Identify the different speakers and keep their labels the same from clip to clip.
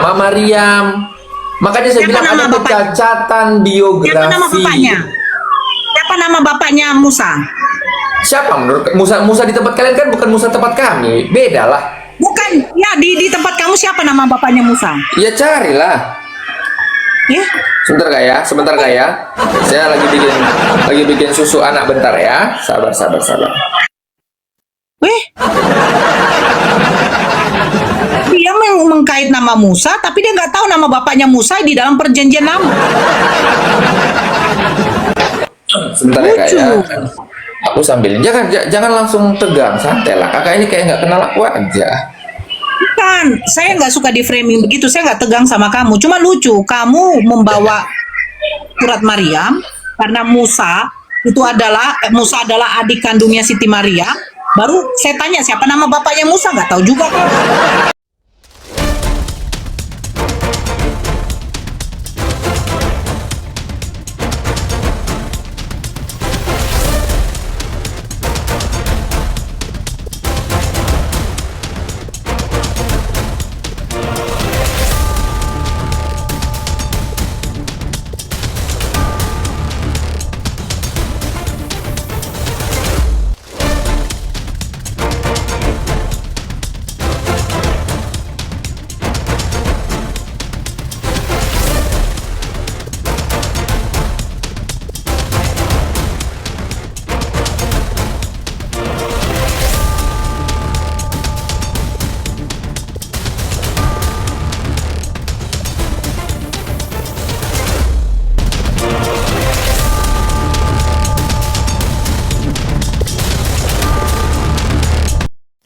Speaker 1: nama Maryam. Makanya saya
Speaker 2: Siapa
Speaker 1: bilang
Speaker 2: nama
Speaker 1: ada
Speaker 2: bapaknya?
Speaker 1: kecacatan
Speaker 2: Siapa nama
Speaker 1: biografi.
Speaker 2: bapaknya? Siapa nama bapaknya Musa?
Speaker 1: Siapa menurut Musa di tempat kalian kan bukan Musa tempat kami, beda lah.
Speaker 2: Bukan, ya di tempat kamu siapa nama bapaknya Musa?
Speaker 1: Ya carilah.
Speaker 2: Ya,
Speaker 1: Sebentar kak ya. Saya lagi bikin susu anak bentar ya. Sabar.
Speaker 2: weh. Dia mengkait nama Musa, tapi dia nggak tahu nama bapaknya Musa di dalam perjanjian lama.
Speaker 1: Sebentar ya kak ya.
Speaker 2: Lucu.
Speaker 1: Aku sambilin. Jangan langsung tegang, santai lah. Kakak ini kayak nggak kenal aku aja.
Speaker 2: Bukan, saya nggak suka di framing begitu. Saya nggak tegang sama kamu. Cuma lucu, kamu membawa surat Maryam karena Musa adalah adik kandungnya Siti Maryam. Baru saya tanya siapa nama bapaknya Musa, nggak tahu juga kan.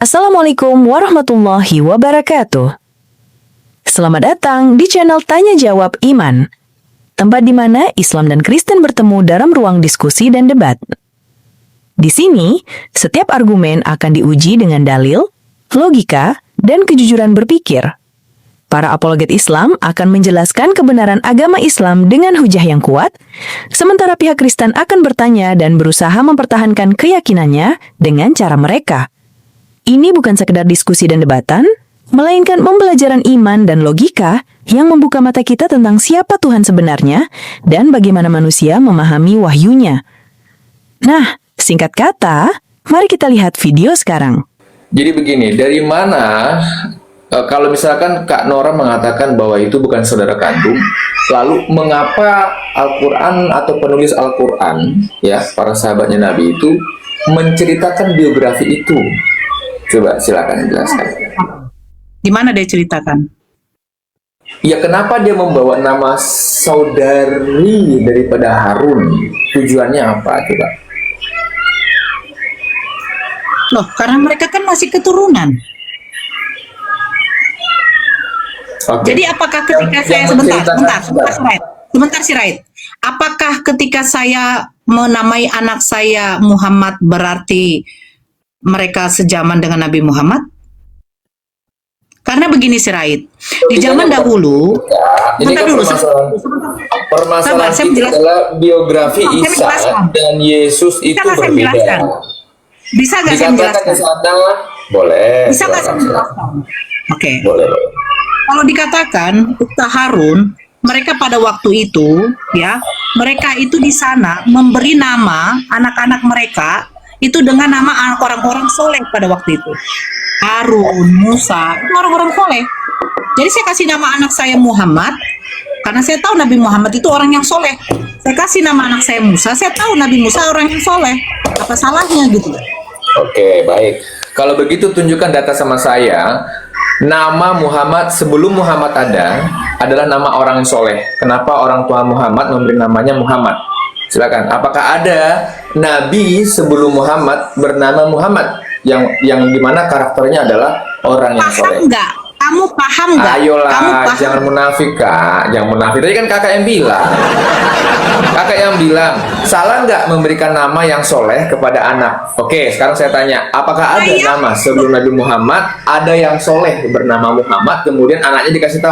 Speaker 3: Assalamualaikum warahmatullahi wabarakatuh. Selamat datang di channel Tanya Jawab Iman, tempat di mana Islam dan Kristen bertemu dalam ruang diskusi dan debat. Di sini, setiap argumen akan diuji dengan dalil, logika, dan kejujuran berpikir. Para apologet Islam akan menjelaskan kebenaran agama Islam dengan hujah yang kuat, sementara pihak Kristen akan bertanya dan berusaha mempertahankan keyakinannya dengan cara mereka. Ini bukan sekedar diskusi dan debatan, melainkan pembelajaran iman dan logika yang membuka mata kita tentang siapa Tuhan sebenarnya dan bagaimana manusia memahami wahyunya. Nah, singkat kata, mari kita lihat video sekarang.
Speaker 1: Jadi begini, dari mana kalau misalkan Kak Nora mengatakan bahwa itu bukan saudara kandung, lalu mengapa Al-Quran atau penulis Al-Quran, ya para sahabatnya Nabi itu menceritakan biografi itu? Coba silakan jelaskan.
Speaker 2: Di mana dia ceritakan?
Speaker 1: Ya kenapa dia membawa nama saudari daripada Harun? Tujuannya apa coba?
Speaker 2: Loh, karena mereka kan masih keturunan.
Speaker 1: Oke.
Speaker 2: Jadi apakah ketika saya sebentar Sirait. Apakah ketika saya menamai anak saya Muhammad berarti mereka sejaman dengan Nabi Muhammad? Karena begini Sirait, di zaman dahulu,
Speaker 1: Ini kan permasalahan
Speaker 2: saya
Speaker 1: itu
Speaker 2: menjelaskan.
Speaker 1: adalah biografi
Speaker 2: Saya
Speaker 1: Isa
Speaker 2: menjelaskan.
Speaker 1: dan Yesus itu
Speaker 2: Bisa nggak saya
Speaker 1: berbeda.
Speaker 2: menjelaskan? Bisa nggak saya
Speaker 1: Dikatakan
Speaker 2: menjelaskan?
Speaker 1: di sana, boleh.
Speaker 2: Bisa nggak saya
Speaker 1: silakan.
Speaker 2: menjelaskan? Oke.
Speaker 1: Boleh.
Speaker 2: Kalau dikatakan Ukta Harun, mereka pada waktu itu, ya, mereka itu di sana memberi nama anak-anak mereka itu dengan nama orang-orang soleh pada waktu itu. Harun, Musa, itu orang-orang soleh. Jadi saya kasih nama anak saya Muhammad, karena saya tahu Nabi Muhammad itu orang yang soleh. Saya kasih nama anak saya Musa, saya tahu Nabi Musa orang yang soleh. Apa salahnya gitu?
Speaker 1: Oke, baik. Kalau begitu tunjukkan data sama saya. Nama Muhammad sebelum Muhammad ada adalah nama orang yang soleh. Kenapa orang tua Muhammad memberi namanya Muhammad? Silakan. Apakah ada nabi sebelum Muhammad bernama Muhammad yang dimana karakternya adalah orang yang soleh?
Speaker 2: Paham nggak? Kamu paham nggak?
Speaker 1: Ayolah,
Speaker 2: Kamu paham?
Speaker 1: jangan munafik kak, jangan munafik. Tadi kan kakak yang bilang, salah nggak memberikan nama yang soleh kepada anak? Oke, sekarang saya tanya, apakah ada nama sebelum Nabi Muhammad ada yang soleh bernama Muhammad, kemudian anaknya dikasih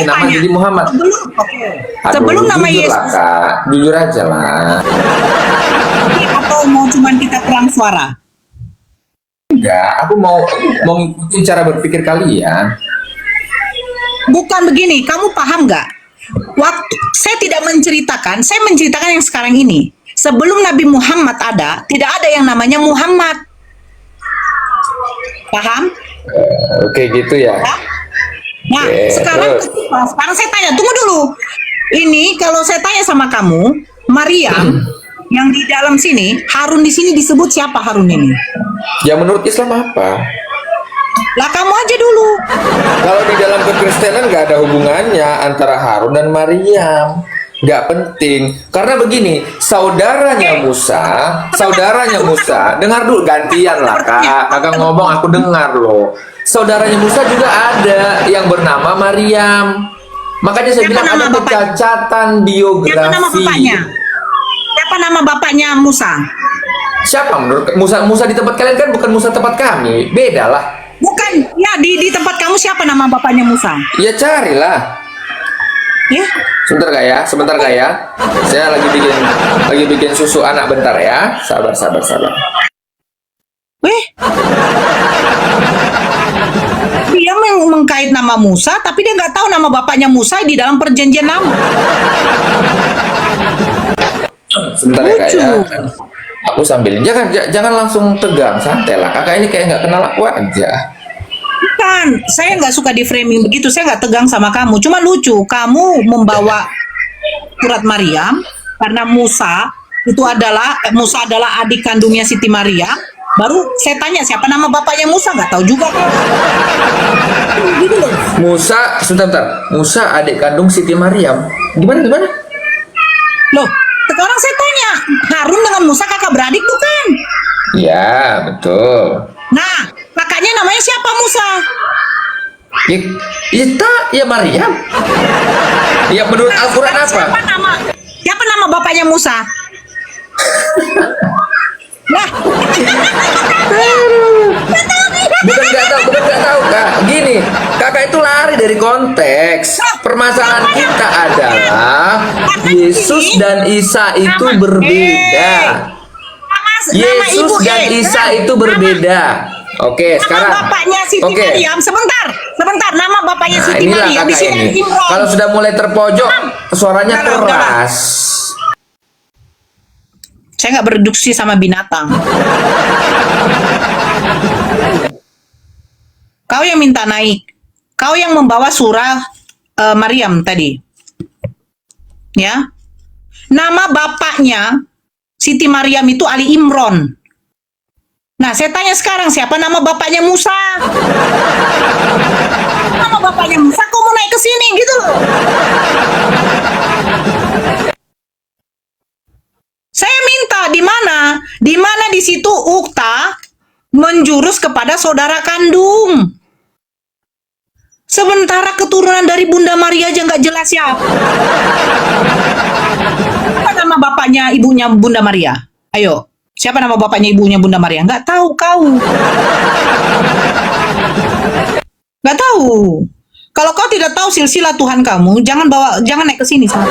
Speaker 1: nama jadi Muhammad?
Speaker 2: Sebelum nama
Speaker 1: jujur
Speaker 2: Yesus.
Speaker 1: lah, kak, jujur aja lah.
Speaker 2: Atau mau cuman kita perang suara?
Speaker 1: Enggak, aku mau ngikutin cara berpikir kalian.
Speaker 2: bukan begini. Kamu paham nggak? Waktu saya tidak menceritakan, saya menceritakan yang sekarang ini. Sebelum Nabi Muhammad ada, tidak ada yang namanya Muhammad. Paham?
Speaker 1: Oke gitu ya.
Speaker 2: Nah,
Speaker 1: Oke,
Speaker 2: sekarang
Speaker 1: terus.
Speaker 2: sekarang saya tanya, tunggu dulu. Ini kalau saya tanya sama kamu, Maryam yang di dalam sini, Harun di sini disebut siapa Harun ini?
Speaker 1: Ya menurut Islam apa?
Speaker 2: Lah kamu aja dulu.
Speaker 1: Kalau di dalam kekristenan nggak ada hubungannya antara Harun dan Maryam. Nggak penting. Karena begini, saudaranya Musa, dengar dulu, gantian lah kak. Kakak ngomong aku dengar loh. Saudaranya Musa juga ada yang bernama Maryam. Makanya saya
Speaker 2: Siapa
Speaker 1: bilang
Speaker 2: nama
Speaker 1: ada
Speaker 2: bapaknya?
Speaker 1: kecacatan
Speaker 2: Siapa nama
Speaker 1: biografi.
Speaker 2: bapaknya? Siapa nama bapaknya Musa?
Speaker 1: Siapa menurut Musa di tempat kalian kan bukan Musa tempat kami. Beda lah.
Speaker 2: Bukan, ya di tempat kamu siapa nama bapaknya Musa?
Speaker 1: Ya carilah.
Speaker 2: Ya,
Speaker 1: Sebentar kak ya. Saya lagi bikin susu anak bentar ya. Sabar.
Speaker 2: weh. Dia mengkait nama Musa, tapi dia nggak tahu nama bapaknya Musa di dalam perjanjian lama.
Speaker 1: Sebentar ya kak ya.
Speaker 2: Lucu.
Speaker 1: Aku sambil jangan langsung tegang, santai lah. Kakak ini kayak nggak kenal aku aja.
Speaker 2: Bukan, saya nggak suka di framing begitu. Saya nggak tegang sama kamu. Cuma lucu, kamu membawa surat Maryam karena Musa adalah adik kandungnya Siti Maria. Baru saya tanya siapa nama bapaknya Musa, nggak tahu juga kan? Gitu loh.
Speaker 1: Musa, sebentar. Musa adik kandung Siti Maryam. Gimana?
Speaker 2: Loh, sekarang saya tanya, Harun dengan Musa kakak beradik bukan?
Speaker 1: Ya betul.
Speaker 2: Nah, kakaknya namanya siapa Musa?
Speaker 1: Ya Maryam. Ya menurut Al-Quran apa?
Speaker 2: Siapa nama bapaknya Musa? Nah,
Speaker 1: Bukan nggak tahu kak. Gini, kakak itu lari dari konteks. Permasalahan kita adalah Yesus dan Isa itu berbeda. Yesus dan Isa itu berbeda. Oke, sekarang.
Speaker 2: Nama bapaknya Siti
Speaker 1: Oke.
Speaker 2: Maryam, sebentar. Nama bapaknya
Speaker 1: Nah,
Speaker 2: Siti
Speaker 1: inilah
Speaker 2: Maryam di
Speaker 1: kakak
Speaker 2: sini
Speaker 1: ini.
Speaker 2: Imron.
Speaker 1: Kalau sudah mulai terpojok, suaranya
Speaker 2: Udah.
Speaker 1: keras.
Speaker 2: Saya nggak berdiskusi sama binatang. Kau yang minta naik. Kau yang membawa surah Maryam tadi. Ya. Nama bapaknya Siti Maryam itu Ali Imron. Nah, saya tanya sekarang siapa nama bapaknya Musa? Nama bapaknya Musa, kau mau naik ke sini gitu loh. Saya minta di mana di situ ukta menjurus kepada saudara kandung. Sementara keturunan dari Bunda Maria aja nggak jelas siapa. Apa nama bapaknya ibunya Bunda Maria? Ayo, siapa nama bapaknya ibunya Bunda Maria? Nggak tahu kau. Nggak tahu. Kalau kau tidak tahu silsilah Tuhan kamu, jangan naik ke sini sama.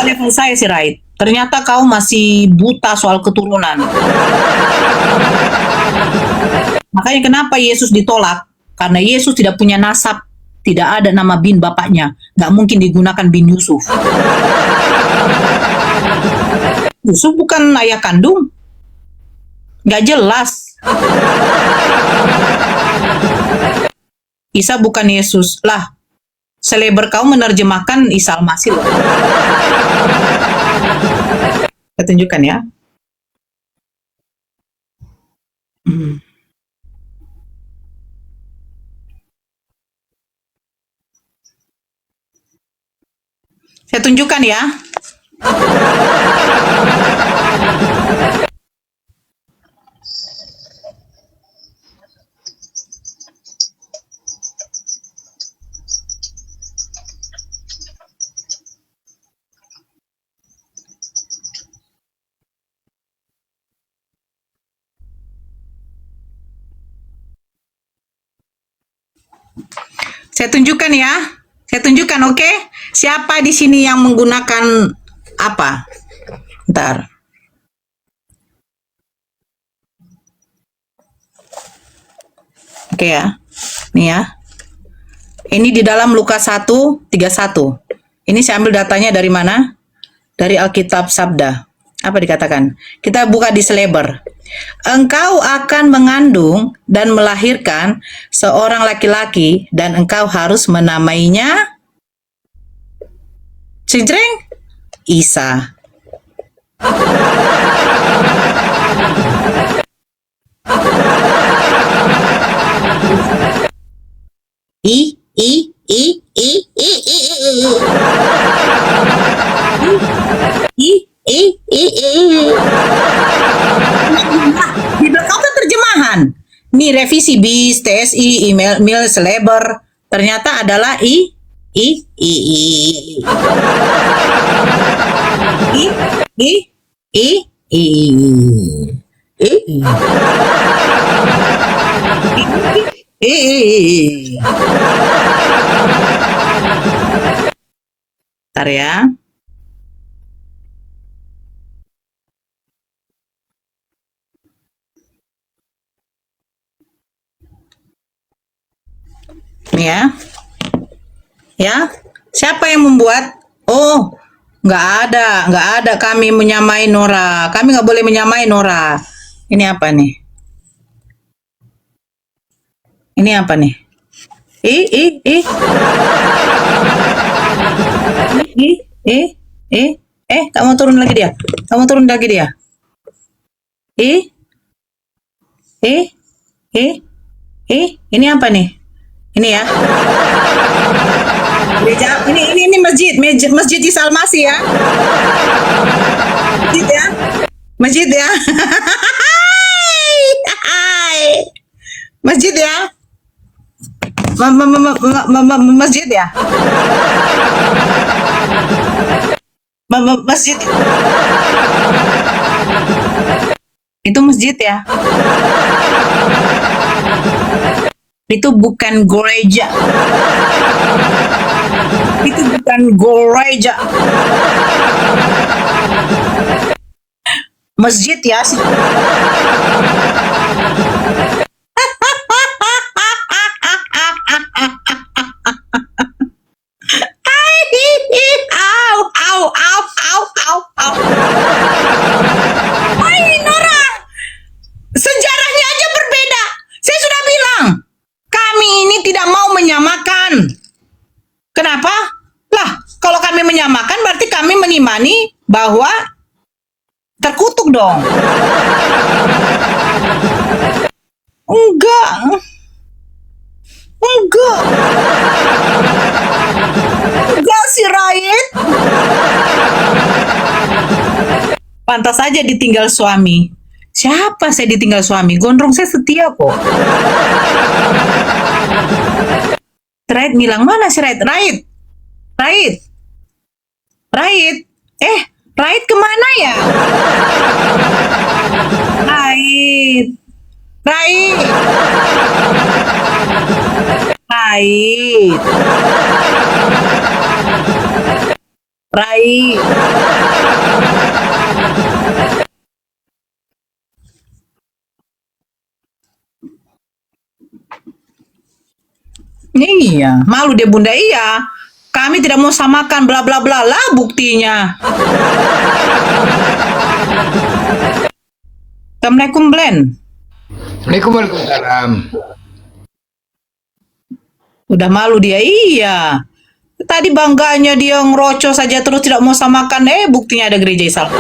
Speaker 2: Level saya sih Right. Ternyata kau masih buta soal keturunan. Makanya kenapa Yesus ditolak? Karena Yesus tidak punya nasab, tidak ada nama bin bapaknya, nggak mungkin digunakan bin Yusuf. Yusuf bukan ayah kandung, nggak jelas. Isa bukan Yesus lah. Seleber kau menerjemahkan Isa Al-Masih loh. Saya tunjukkan ya. Saya tunjukkan ya. Saya tunjukkan ya. Saya tunjukkan, oke? Siapa di sini yang menggunakan apa? Bentar. Oke ya. Nih ya. Ini di dalam Lukas 1:31. Ini saya ambil datanya dari mana? Dari Alkitab Sabda. Apa dikatakan? Kita buka di selebar. Engkau akan mengandung dan melahirkan seorang laki-laki dan engkau harus menamainya Cintreng Isa. I i i i i di belakang terjemahan. Nih revisi BIS, TSI, email, selebar. Ternyata adalah i i i i i i i Bentar ya. Nih ya. Ya. Siapa yang membuat? Oh, nggak ada kami menyamai Nora. Kami nggak boleh menyamai Nora. Ini apa nih? Ini apa nih? Kamu turun lagi dia. Kamu turun lagi dia. Ini apa nih? Ini ya. Gereja, ini masjid Isa Al-Masih ya. Masjid ya. Masjid ya. Masjid ya. Masjid ya. Masjid. Itu masjid ya. Itu bukan gereja. Itu bukan gereja. Masjid ya. Nora, sejarahnya aja berbeda. Saya sudah bilang, kami ini tidak mau menyamakan. Kenapa? Lah, kalau kami menyamakan berarti kami menimani bahwa terkutuk dong. Enggak. Enggak sih, Raid. Pantas saja ditinggal suami. Siapa saya ditinggal suami? Gondrong saya setia kok. Raid bilang, mana si Raid? Raid. Raid kemana ya? Raid. Iya, malu dia bunda. Iya, kami tidak mau samakan bla bla bla lah buktinya. Assalamualaikum Glenn.
Speaker 4: Waalaikumsalam.
Speaker 2: Udah malu dia. Iya. Tadi bangganya dia ngerocos saja terus tidak mau samakan. Buktinya ada gereja Islam.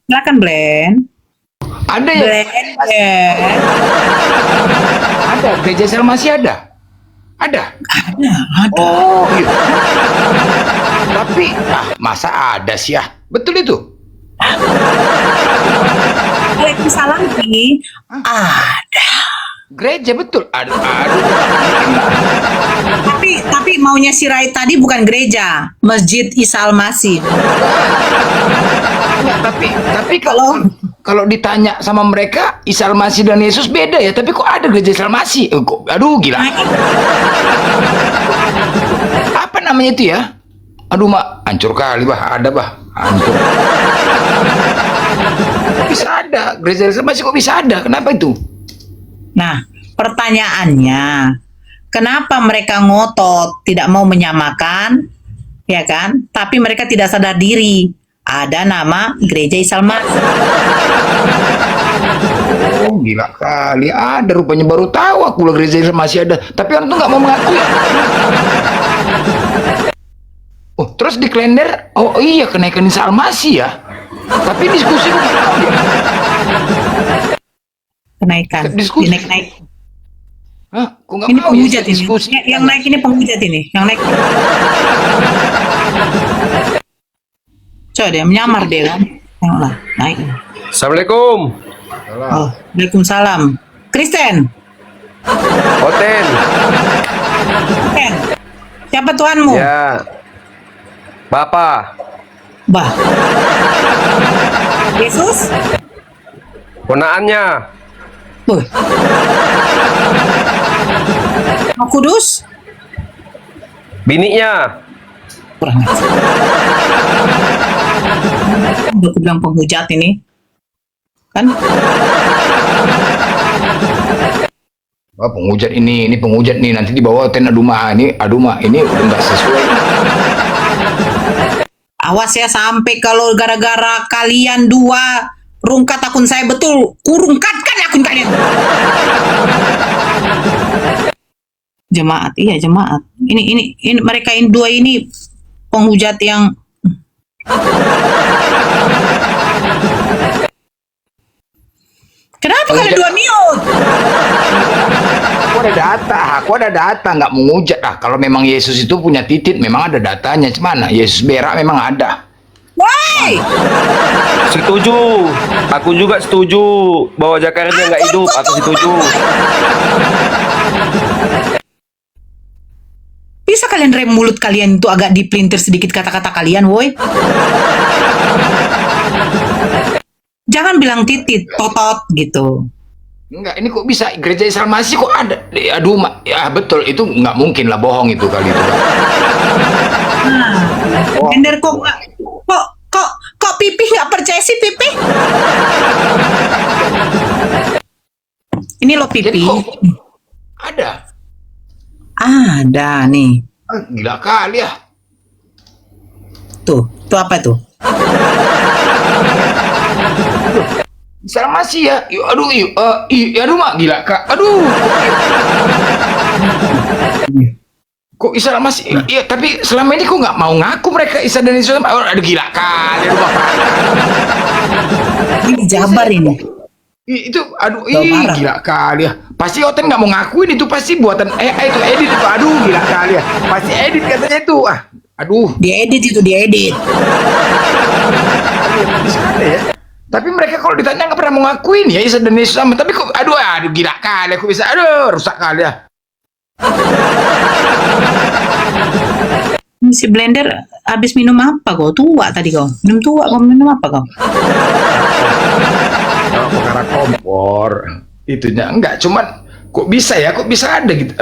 Speaker 2: Silakan Glenn.
Speaker 4: Ada ya?
Speaker 2: Glenn.
Speaker 4: Ada. Gereja Islam masih ada? Ada. Oh iya. Tapi masa ada sih ya? Betul itu?
Speaker 2: Waalaikumsalam Ki. Ada.
Speaker 4: Gereja betul. Aduh.
Speaker 2: Tapi maunya si Raid tadi bukan gereja, Masjid Isa Al-Masih.
Speaker 4: Tapi kalau ditanya sama mereka Isa Al-Masih dan Yesus beda ya, tapi kok ada gereja Isa Al-Masih? Aduh gila. Apa namanya itu ya? Aduh mak, hancur kali bah, ada bah, hancur. Kok bisa ada gereja Isa Al-Masih, kok bisa ada? Kenapa itu?
Speaker 2: Nah, Pertanyaannya, kenapa mereka ngotot tidak mau menyamakan, ya kan? Tapi mereka tidak sadar diri. Ada nama Gereja Isa Al-Masih.
Speaker 4: Oh, gila kali. Ada rupanya, baru tahu aku lah gereja Islam masih ada. Tapi orang tuh nggak mau mengakui. Oh, terus di kalender, oh iya kenaikan Isa Al-Masih ya. Tapi diskusi kok nggak tahu ya.
Speaker 2: Kenaikan.
Speaker 4: Diskusi.
Speaker 2: Naik.
Speaker 4: Hah? Kok nggak
Speaker 2: Ini
Speaker 4: mau ya
Speaker 2: penghujat ini.
Speaker 4: diskusi?
Speaker 2: Yang naik ini penghujat ini. Yang naik. Coba dia menyamar dia kan. Tengoklah, naik.
Speaker 1: Assalamualaikum.
Speaker 2: Oh, Waalaikumsalam. Kristen.
Speaker 1: Oten.
Speaker 2: Kristen. Siapa Tuhanmu?
Speaker 1: Ya. Bapak.
Speaker 2: Bah. Yesus?
Speaker 1: Ponaannya.
Speaker 2: Boy. Roh Kudus?
Speaker 1: Bininya.
Speaker 2: Kurang ajar. Udah aku bilang penghujat ini. Kan?
Speaker 4: Oh, penghujat ini penghujat nih, nanti dibawa ten aduma ini udah nggak sesuai.
Speaker 2: Awas ya sampai kalau gara-gara kalian dua rungkat akun saya betul, kurungkatkan akun kalian. Jemaat, iya jemaat. Ini mereka ini dua ini penghujat yang Kenapa kalian dua mute?
Speaker 4: Aku ada data, nggak menghujat. Kalau memang Yesus itu punya titik, memang ada datanya. Cuman Yesus berak memang ada.
Speaker 2: Woi,
Speaker 5: Setuju. Aku juga setuju bahwa Jakarta nggak hidup. Aku setuju.
Speaker 2: bisa kalian rem mulut kalian itu agak dipelintir sedikit kata-kata kalian, woi. Jangan bilang titit, totot gitu.
Speaker 4: Enggak, ini kok bisa gereja Islam masih kok ada? Aduh, ya betul, itu nggak mungkin lah, bohong itu kali itu.
Speaker 2: Ender kok Pipi nggak percaya sih Pipi? Ini lo
Speaker 4: Jadi
Speaker 2: Pipi.
Speaker 4: kok ada?
Speaker 2: Ada nih.
Speaker 4: Gila kali ya.
Speaker 2: Tuh apa tuh?
Speaker 4: Islam masih ya. Aduh mak gila kak. Aduh. Kok Islam masih? Iya, tapi selama ini kok nggak mau ngaku mereka Isa dan Islam. Aduh gila kali. Aduh bapak.
Speaker 2: Ini Jabar ini.
Speaker 4: Itu aduh
Speaker 2: Marah.
Speaker 4: gila kali ya. Pasti Oten nggak mau ngakuin itu, pasti buatan itu edit itu. Aduh gila kali ya. Pasti edit katanya itu. Aduh.
Speaker 2: Diedit.
Speaker 4: Bisa ada ya. Tapi mereka kalau ditanya nggak pernah mau ngakuin ya Isa dan Yesus sama. Tapi kok aduh gila kali aku bisa. Aduh rusak kali ya.
Speaker 2: Ini si Blender habis minum apa kau? Tua tadi kau. Minum apa kau?
Speaker 4: Perkara kompor itunya enggak, cuman kok bisa ada gitu.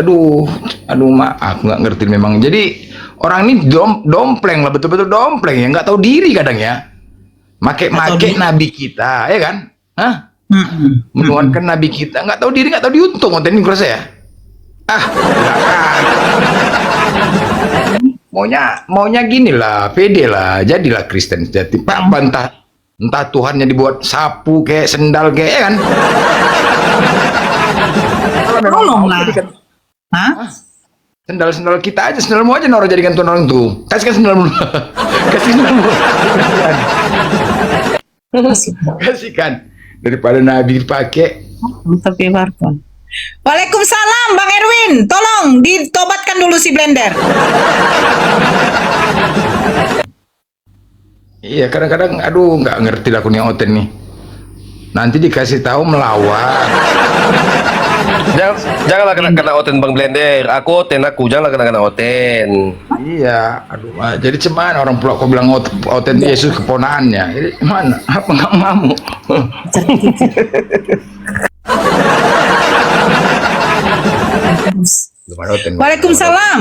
Speaker 4: Aduh mak, aku nggak ngerti memang. Jadi orang ini dompleng lah, betul-betul dompleng ya, nggak tahu diri kadang ya. Make nabi kita ya kan, menuankan nabi kita, nggak tahu diri, nggak tahu diuntung. Konten ini kurasa ya. Maunya gini lah, pede lah, jadilah Kristen sejati. Pak entah Tuhannya dibuat sapu kayak sendal kayak ya kan. Kalau memang
Speaker 2: Tolong
Speaker 4: mau
Speaker 2: lah.
Speaker 4: jadikan
Speaker 2: Hah?
Speaker 4: sendal kita aja, sendalmu aja Nora jadikan tuan orang tuh. Kasihkan sendalmu. Kasih sendalmu. Kasihkan daripada Nabi dipakai.
Speaker 2: Tapi Barton. Waalaikumsalam Bang Erwin, tolong ditobatkan dulu si Blender.
Speaker 4: Iya, kadang-kadang aduh nggak ngerti lah aku nih Oten nih. Nanti dikasih tahu melawan.
Speaker 5: Janganlah kena Oten Bang Blender. Aku Oten janganlah kena Oten.
Speaker 4: Iya, aduh. Jadi cuman orang pula kau bilang Oten Yesus keponaannya. Jadi mana? Apa nggak mau? Belum ada Oten.
Speaker 2: Waalaikumsalam.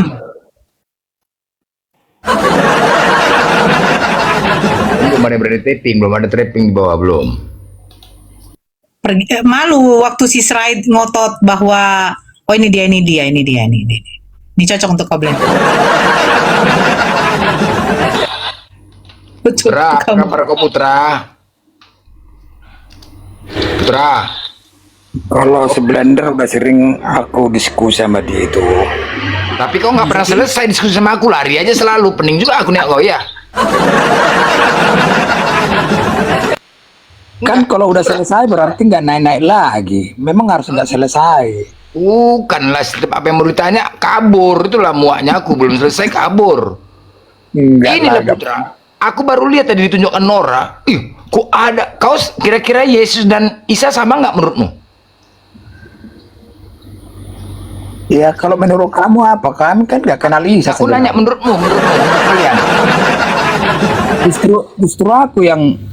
Speaker 4: Belum ada berani tapping, belum ada trapping di bawah belum.
Speaker 2: malu waktu si Sraid ngotot bahwa oh ini dia. Ini cocok untuk kau blend. Betul.
Speaker 4: Putra,
Speaker 2: kamu.
Speaker 4: kenapa kau Putra? Putra,
Speaker 6: Kalau seblender udah sering aku diskusi sama dia itu.
Speaker 4: tapi kau nggak pernah selesai diskusi sama aku, lari aja selalu. Pening juga aku nih kau ya.
Speaker 6: Kan kalau udah selesai berarti nggak naik-naik lagi. Memang harus nggak selesai.
Speaker 4: Bukanlah setiap apa yang mau ditanya kabur, itulah muaknya aku belum selesai kabur.
Speaker 6: Enggak
Speaker 4: Inilah
Speaker 6: lah,
Speaker 4: Putra. Aku baru lihat tadi ditunjukkan Nora. Ih, kok ada? Kau kira-kira Yesus dan Isa sama nggak menurutmu?
Speaker 6: Ya kalau menurut kamu apa? Kami kan nggak kenal Isa.
Speaker 4: Aku
Speaker 6: sebenarnya.
Speaker 4: nanya menurut kalian.
Speaker 6: Justru aku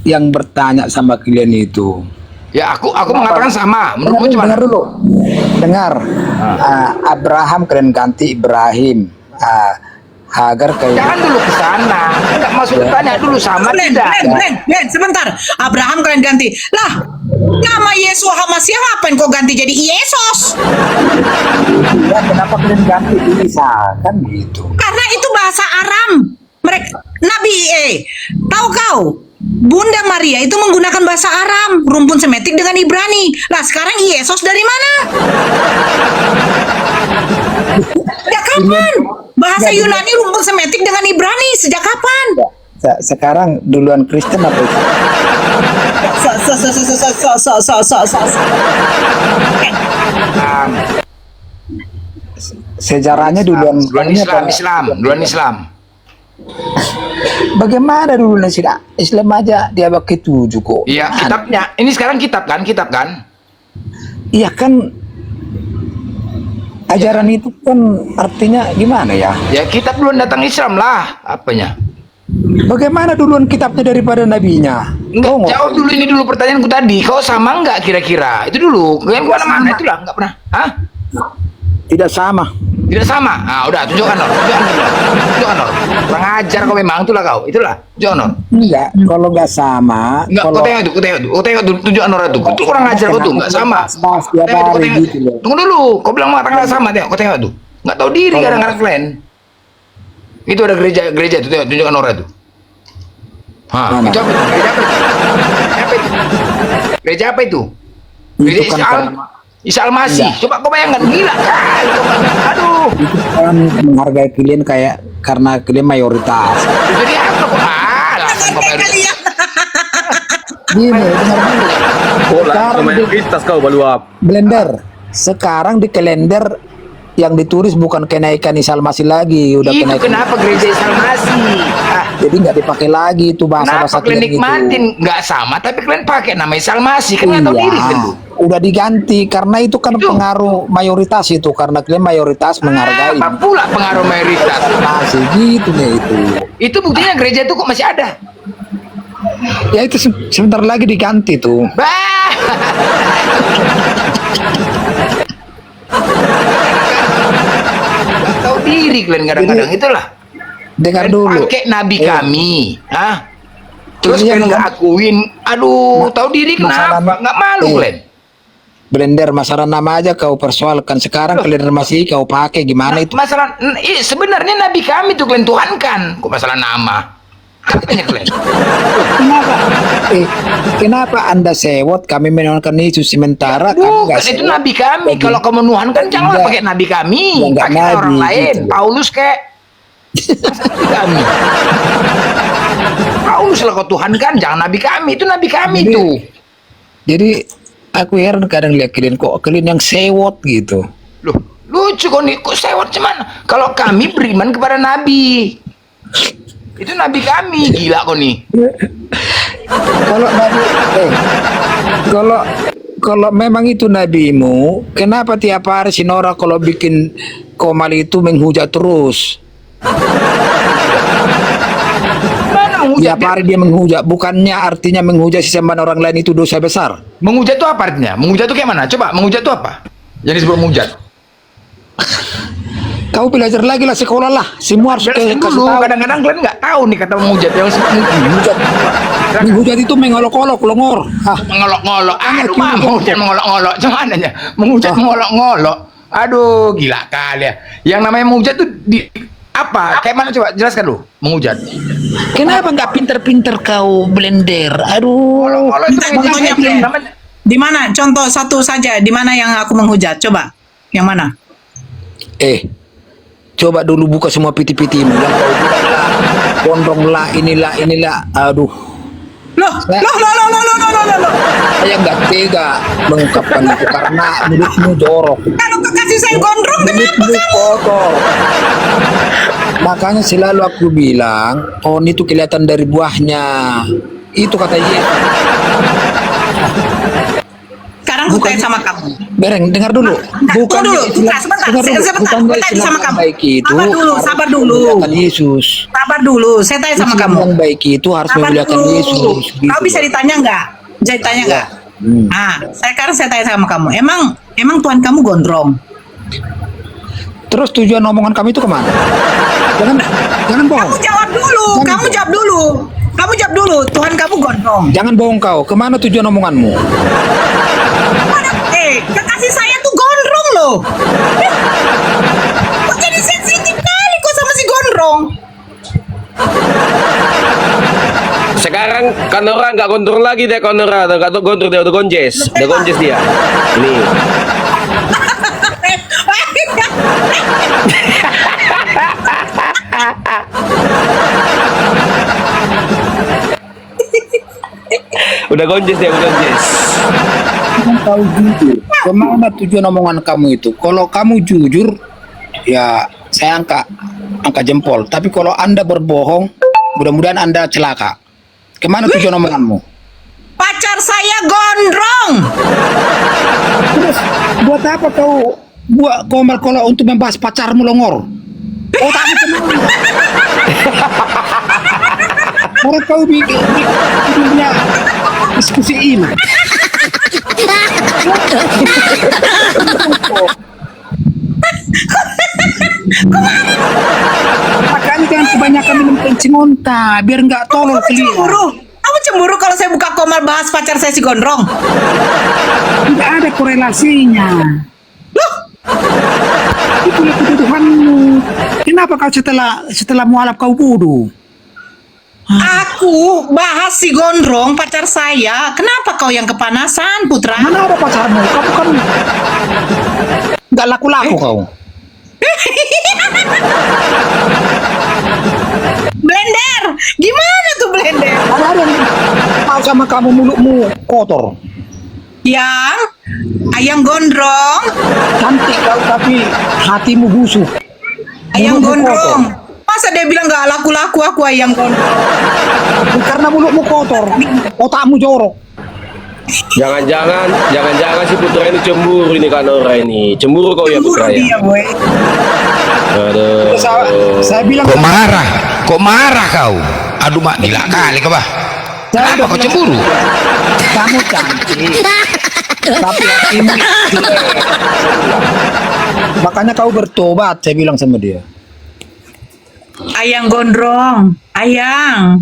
Speaker 6: yang bertanya sama kalian itu.
Speaker 4: Ya aku mengatakan sama. Menurutmu
Speaker 6: Dengar,
Speaker 4: gimana?
Speaker 6: dengar dulu. Dengar. Abraham kalian ganti Ibrahim. Hagar kayak.
Speaker 4: Jangan dulu ke sana. Enggak masuk tanya dulu sama tidak.
Speaker 2: Glenn, sebentar. Abraham kalian ganti. Lah, nama Yesus Hamasiah ngapain kau ganti jadi Yesus?
Speaker 6: Ya, kenapa kalian ganti Isa? Kan gitu.
Speaker 2: Karena itu bahasa Aram. Mereka tahu kau? Bunda Maria itu menggunakan bahasa Aram, rumpun semetik dengan Ibrani. Lah sekarang Yesus dari mana? Ya kapan? Bahasa Yunani rumpun semetik dengan Ibrani sejak kapan?
Speaker 6: Sekarang duluan Kristen apa itu? Sejarahnya duluan
Speaker 4: Duluan Islam.
Speaker 6: Bagaimana dulu Islam aja dia pakai 7 kok.
Speaker 4: Iya, kitabnya. Ini sekarang kitab kan?
Speaker 6: Iya kan ajaran itu kan artinya gimana ya?
Speaker 4: Ya kitab duluan datang Islam lah, apanya?
Speaker 6: Bagaimana duluan kitabnya daripada nabinya?
Speaker 4: Enggak, jawab dulu ini dulu pertanyaanku tadi. Kau sama enggak kira-kira? Itu dulu. Kalian kemana-mana itulah, enggak pernah. Hah?
Speaker 6: Tidak sama.
Speaker 4: Tidak sama. Ah, udah tunjukkan Nor. Tunjukkan Nor. Kurang ajar kau memang itulah kau. Itulah. Tunjukkan Nor.
Speaker 6: Enggak, kalau nggak sama,
Speaker 4: Enggak,
Speaker 6: kalau
Speaker 4: kau tengok itu. Kau tengok dulu, tunjukkan Nor itu. Itu kurang ajar kau tuh, enggak sama.
Speaker 6: Bahas tiap
Speaker 4: Tengok, kau
Speaker 6: hari
Speaker 4: tengok.
Speaker 6: gitu loh.
Speaker 4: Tunggu dulu. Kau bilang mengatakan enggak sama, tengok. Kau tengok tuh. Enggak tahu diri kadang-kadang kalian. Itu ada gereja itu, tengok, tunjukkan Nor itu. Hah,
Speaker 6: Mana?
Speaker 4: itu apa itu? Gereja apa itu? Gereja
Speaker 6: Itu kan
Speaker 4: Isa
Speaker 6: karena-
Speaker 4: Isa Al-Masih.
Speaker 6: Enggak.
Speaker 4: Coba kau bayangkan, gila kan? Aduh.
Speaker 6: itu kan menghargai kalian kayak karena kalian mayoritas.
Speaker 4: Jadi apa kok? Alasan kau baru.
Speaker 2: Kalian.
Speaker 6: Gini, dengar dulu. Sekarang di
Speaker 5: mayoritas kau baluap.
Speaker 6: blender. Sekarang di kalender yang ditulis bukan kenaikan Isa Al-Masih lagi, udah
Speaker 4: Itu
Speaker 6: kenaikan.
Speaker 4: kenapa gereja Isa Al-Masih?
Speaker 6: Jadi nggak dipakai lagi itu bahasa-bahasa
Speaker 4: Kenapa kalian
Speaker 6: kalian itu.
Speaker 4: nikmatin? Nggak sama, tapi kalian pakai nama Isa Al-Masih. Kan nggak tahu diri kan tuh.
Speaker 6: Udah diganti karena itu kan
Speaker 4: Itu.
Speaker 6: pengaruh mayoritas itu karena kalian mayoritas menghargai.
Speaker 4: Apa pula pengaruh mayoritas?
Speaker 6: Masih gitu nih itu.
Speaker 4: Itu buktinya gereja itu kok masih ada.
Speaker 6: Ya itu sebentar lagi diganti tuh.
Speaker 4: Bah! Nggak tahu diri kalian kadang-kadang. Itulah.
Speaker 6: Dengar
Speaker 4: Kalian
Speaker 6: dulu.
Speaker 4: pakai nabi kami. Hah? Terus
Speaker 6: Ini yang
Speaker 4: kalian nggak akuin. Aduh, tahu diri
Speaker 6: masalah-
Speaker 4: kenapa? Nggak malu kalian.
Speaker 6: Blender masalah nama aja kau persoalkan sekarang kalian masih kau pakai gimana itu?
Speaker 4: Masalah sebenarnya nabi kami tuh kalian tuhankan. Kok masalah nama? Apanya kalian?
Speaker 6: Kenapa? Kenapa Anda sewot kami menuhankan Yesus sementara kami
Speaker 4: Bukan,
Speaker 6: nggak
Speaker 4: itu
Speaker 6: sewot?
Speaker 4: nabi kami.
Speaker 6: Jadi-
Speaker 4: Kalau kamu menuhankan janganlah
Speaker 6: Enggak.
Speaker 4: pakai nabi kami.
Speaker 6: Ya, enggak
Speaker 4: Pakai
Speaker 6: nabi,
Speaker 4: orang lain.
Speaker 6: gitu.
Speaker 4: Paulus kayak nabi kami. Paulus lah kau tuhankan, jangan nabi kami. Itu nabi kami
Speaker 6: Jadi-
Speaker 4: tuh.
Speaker 6: Jadi aku heran kadang lihat kalian kok kalian yang sewot gitu.
Speaker 4: Loh, lucu kok nih, kok sewot cuman. Kalau kami beriman kepada nabi. Itu nabi kami, gila kok nih.
Speaker 6: Kalau nabi, kalau memang itu nabimu, kenapa tiap hari si Nora kalau bikin komal itu menghujat terus?
Speaker 4: Mana menghujat?
Speaker 6: Tiap hari dia menghujat, bukannya artinya menghujat sesembahan orang lain itu dosa besar?
Speaker 4: Menghujat itu apa artinya? Menghujat itu kayak mana? Coba, menghujat itu apa? Yang disebut menghujat.
Speaker 6: Kau belajar lagi lah sekolah lah, semua harus
Speaker 4: Jelasin
Speaker 6: kasih
Speaker 4: dulu,
Speaker 6: tahu.
Speaker 4: kadang-kadang kalian nggak tahu nih kata menghujat yang disebut menghujat.
Speaker 6: Menghujat itu mengolok-olok, longor. Ah,
Speaker 4: Mengolok-ngolok. Aduh,
Speaker 6: Gimana?
Speaker 4: menghujat mengolok-ngolok. Cuman aja menghujat mengolok-ngolok. Aduh, gila kali ya. Yang namanya menghujat tuh di apa? Kayak mana coba jelaskan lu menghujat.
Speaker 6: kenapa nggak pinter-pinter kau blender? Aduh.
Speaker 4: Mengolok-ngolok itu
Speaker 2: Minta contohnya, Bre.
Speaker 4: namanya.
Speaker 2: Di mana? Contoh satu saja. Di mana yang aku menghujat? Coba. Yang mana?
Speaker 6: Coba dulu buka semua piti-pitimu. Yang kau bilang lah, gondrong lah, inilah. Aduh,
Speaker 2: Loh.
Speaker 6: saya nggak tega mengungkapkan itu karena mulutmu jorok,
Speaker 2: Kalau kasih saya gondrong, kenapa
Speaker 6: mulutmu
Speaker 2: kamu?
Speaker 6: kotor. Makanya selalu aku bilang, pohon itu kelihatan dari buahnya. Itu kata Yesus.
Speaker 2: Sekarang aku tanya sama kamu.
Speaker 6: Bereng, dengar dulu.
Speaker 2: Tunggu dulu, sebentar.
Speaker 6: dengar dulu.
Speaker 2: Sebentar.
Speaker 6: Bukan
Speaker 2: Saya
Speaker 6: dari
Speaker 2: tanya sama kamu.
Speaker 6: baik itu.
Speaker 2: Sabar
Speaker 6: harus
Speaker 2: dulu.
Speaker 6: memuliakan Yesus.
Speaker 2: Sabar dulu. Saya tanya sama
Speaker 6: Islam
Speaker 2: kamu.
Speaker 6: yang baik itu harus
Speaker 2: Sabar
Speaker 6: memuliakan
Speaker 2: dulu.
Speaker 6: Yesus.
Speaker 2: Kau bisa ditanya nggak? Bisa ditanya nggak? Sekarang saya tanya sama kamu. Emang Tuhan kamu gondrong?
Speaker 6: Terus tujuan omongan kami itu kemana? Jangan bohong.
Speaker 2: Kamu jawab dulu. Kamu jawab dulu. Tuhan kamu gondrong.
Speaker 6: Jangan bohong kau. Kemana tujuan omonganmu?
Speaker 2: Kekasih saya tuh gondrong loh. Kok jadi sensitif kali kok sama si gondrong?
Speaker 5: Sekarang Kanora nggak gondrong lagi deh, Kanora nggak gondrong, dia udah gonjes dia. Ini udah gonjes.
Speaker 6: Kau jujur. Kemana tujuan omongan kamu itu? Kalau kamu jujur, ya saya angka jempol. Tapi kalau Anda berbohong, mudah-mudahan Anda celaka. Kemana tujuan omonganmu?
Speaker 2: Pacar saya gondrong.
Speaker 6: Terus buat apa kau buat komal kalau untuk membahas pacarmu longor? Otakmu kemana? Kalau kau bikinnya diskusi ini. Makanya jangan kebanyakan minum kencing onta biar nggak tolol keliru.
Speaker 2: Kamu cemburu kalau saya buka komal bahas pacar saya si gondrong?
Speaker 6: Tidak ada korelasinya.
Speaker 2: Loh,
Speaker 6: Itulah kebutuhanmu. Kenapa kau setelah mualaf kau bodoh?
Speaker 2: aku bahas si gondrong pacar saya. Kenapa kau yang kepanasan, Putra?
Speaker 6: Mana ada pacarmu? Kamu kan nggak laku-laku kau.
Speaker 2: Blender, gimana tuh blender?
Speaker 6: Ada yang mau sama kamu mulutmu kotor.
Speaker 2: Yang ayam gondrong,
Speaker 6: Cantik kau tapi hatimu busuk.
Speaker 2: ayam
Speaker 6: Mulutmu
Speaker 2: gondrong.
Speaker 6: kotor.
Speaker 2: Masa dia bilang nggak laku-laku aku ayam gondrong?
Speaker 6: Karena mulutmu kotor, otakmu jorok.
Speaker 5: Jangan si Putra ini cemburu ini Kanora ini. Cemburu kau ya
Speaker 2: Cemburu
Speaker 5: Putra ya.
Speaker 2: dia, boy.
Speaker 5: Aduh.
Speaker 6: Saya bilang
Speaker 4: Kok marah? Kok marah kau? Aduh, mak gila kali kau, bah. Kenapa kau cemburu?
Speaker 6: kamu cantik, tapi hatimu jelek. Makanya kau bertobat, saya bilang sama dia.
Speaker 2: Ayang gondrong, ayang.